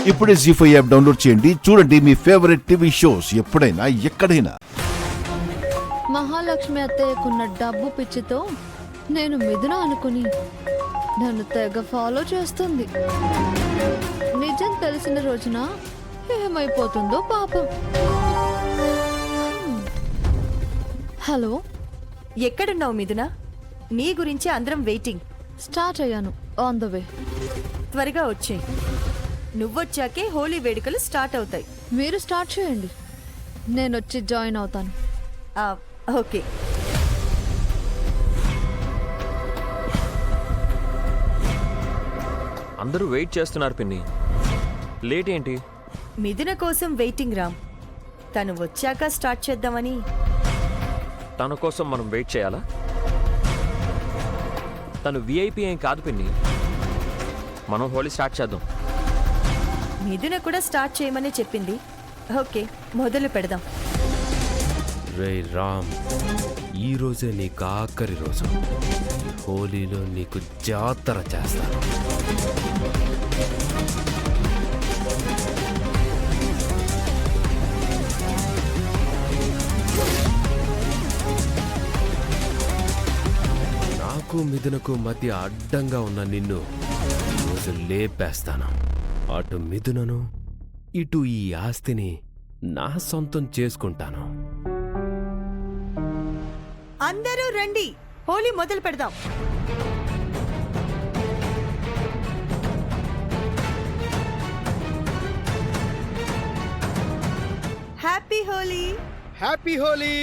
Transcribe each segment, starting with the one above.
ఇప్పుడే జీ5 app download చేయండి. చూడండి మీ ఫేవరెట్ టీవీ షోస్ ఎప్పుడైనా ఎక్కడైనా. మహాలక్ష్మి అత్తయ్యకున్న డబ్బు పిచ్చితో నేను మిథున అనుకుని నన్ను తెగ ఫాలో చేస్తుంది. నిజం తెలిసిన రోజున ఏమైపోతుందో పాపం. హలో, ఎక్కడున్నావు మిథున? నీ గురించి అందరం వెయిటింగ్. స్టార్ట్ అయ్యాను, ఆన్ ద వే. త్వరగా వచ్చేయ్. నువ్వొచ్చాకే హోలీ వేడుకలు స్టార్ట్ అవుతాయి. మీరు స్టార్ట్ చేయండి, నేను వచ్చి జాయిన్ అవుతాను. ఓకే. అందరూ వెయిట్ చేస్తున్నారు పిన్ని, లేట్ ఏంటి? మిథున కోసం వెయిటింగ్ రామ్. తను వచ్చాక స్టార్ట్ చేద్దామని. తన కోసం మనం వెయిట్ చేయాలా? తను విఐపి ఏం కాదు పిన్ని, మనం హోలీ స్టార్ట్ చేద్దాం. మిథున కూడా స్టార్ట్ చేయమని చెప్పింది. ఓకే, మొదలు పెడదాం. రే రామ్, ఈ రోజే నీకు ఆఖరి రోజు. హోలీలో నీకు జాతర చేస్తాను. నాకు మిథునకు మధ్య అడ్డంగా ఉన్న నిన్ను రోజు లేపేస్తాను. అటు మిథునను, ఇటు ఈ ఆస్తిని నా సొంతం చేసుకుంటాను. అందరూ రండి, హోలీ మొదలు పెడదాం. Happy Holi. Happy Holi.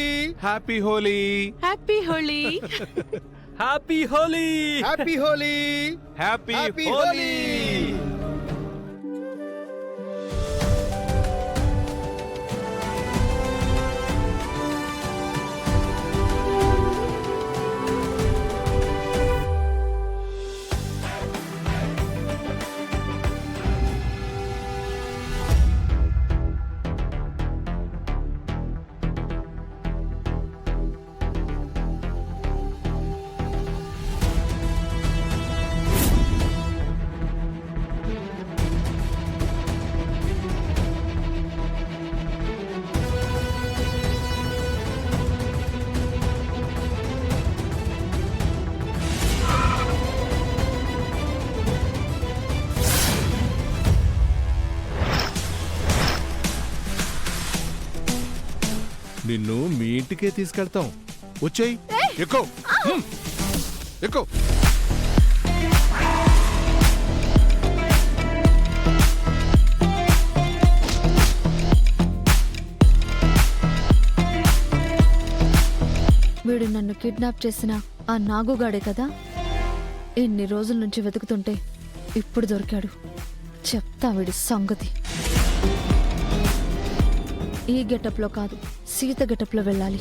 Happy Holi. Happy Holi. Happy Holi. Happy Holi. Happy Holi. నిన్ను మీ ఇంటికే తీసుకెళ్తాం. వచ్చేయ్, ఎక్కు ఎక్కు. వీడు నన్ను కిడ్నాప్ చేసిన ఆ నాగుగాడే కదా. ఎన్ని రోజుల నుంచి వెతుకుతుంటే ఇప్పుడు దొరికాడు. చెప్తా వీడి సంగతి. ఈ గెటప్లో కాదు, సీత గెటప్లో వెళ్ళాలి.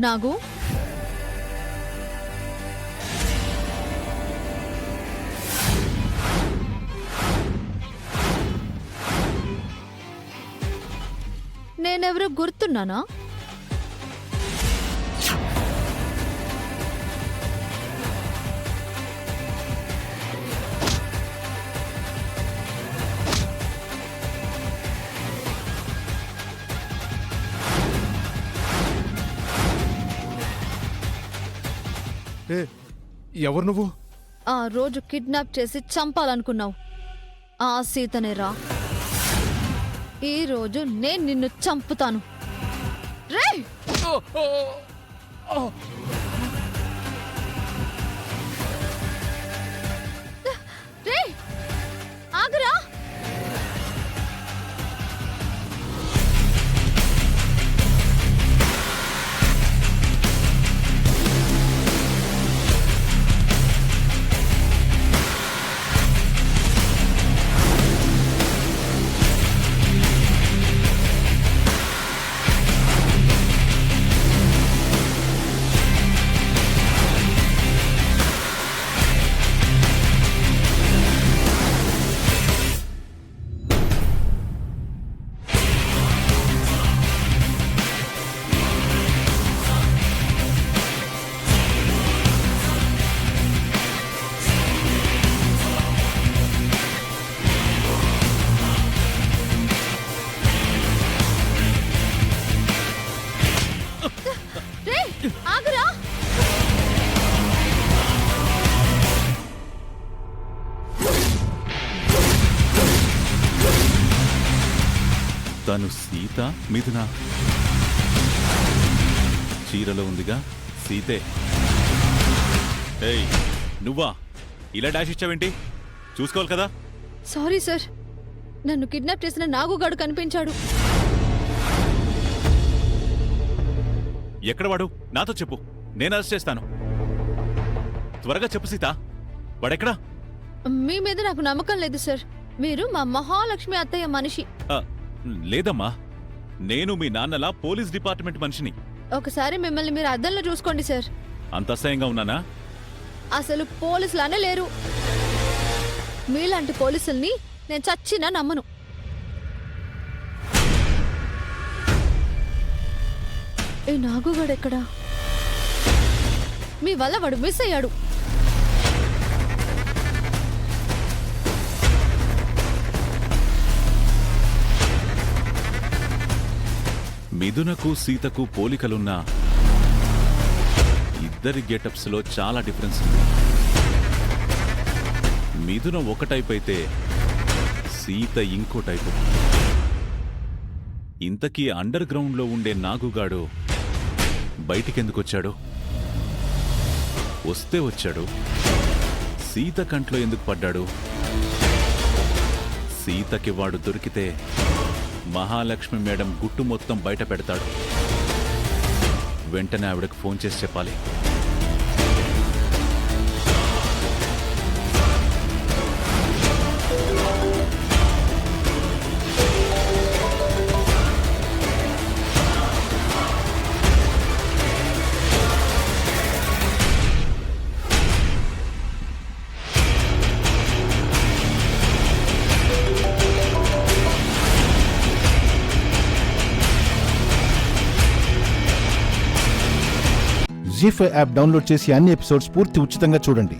నాగు, నేనెవరో గుర్తున్నానా? ఏ, ఎవరు నువ్వు? ఆ రోజు కిడ్నాప్ చేసి చంపాలనుకున్నావు ఆ సీతనే రా. ఈ రోజు నేను నిన్ను చంపుతాను. రేయ్! రేయ్! ఆగురా! రేయ్! ఆగురా! తను సీత మిథున చీరలో ఉందిగా సీతే. ఏయ్ నువ్వా ఇలా డాష్ ఇచ్చావేంటి? చూసుకోవాలి కదా. సారీ సార్, నన్ను కిడ్నాప్ చేసిన నాగుగాడు కనిపించాడు. ఎక్కడ వాడు? నాతో చెప్పు, నేను అరెస్ట్ చేస్తాను. త్వరగా చెప్పు సీత, వాడెక్కడా? మీ మీద నాకు నమ్మకం లేదు సార్. మీరు మా మహాలక్ష్మి అత్తయ్య మనిషి. ఆ, లేదమ్మా, నేను మీ నాన్నలా పోలీస్ డిపార్ట్మెంట్ మనిషిని. ఒకసారి మిమ్మల్ని మీరు అద్దంలో చూసుకోండి సార్. అంత అసహ్యంగా ఉన్నానా? అసలు పోలీసులానే లేరు. మీలాంటి పోలీసుల్ని నేను చచ్చినా నమ్మను. ఈ నాగుగాడు ఎక్కడా? మీ వల్ల వాడు మిస్ అయ్యాడు. మిథునకు సీతకు పోలికలున్నా ఇద్దరి గెటప్స్ లో చాలా డిఫరెన్స్ ఉంది. మిథున ఒక టైప్ అయితే సీత ఇంకో టైపు. ఇంతకీ అండర్ గ్రౌండ్ లో ఉండే నాగుగాడు బయటికెందుకొచ్చాడు? వస్తే వచ్చాడు, సీత కంట్లో ఎందుకు పడ్డాడు? సీతకి వాడు దొరికితే మహాలక్ష్మి మేడం గుట్టు మొత్తం బయట పెడతాడు. వెంటనే ఆవిడకు ఫోన్ చేసి చెప్పాలి. జీ5 యాప్ డౌన్లోడ్ చేసి అన్ని ఎపిసోడ్స్ పూర్తి ఉచితంగా చూడండి.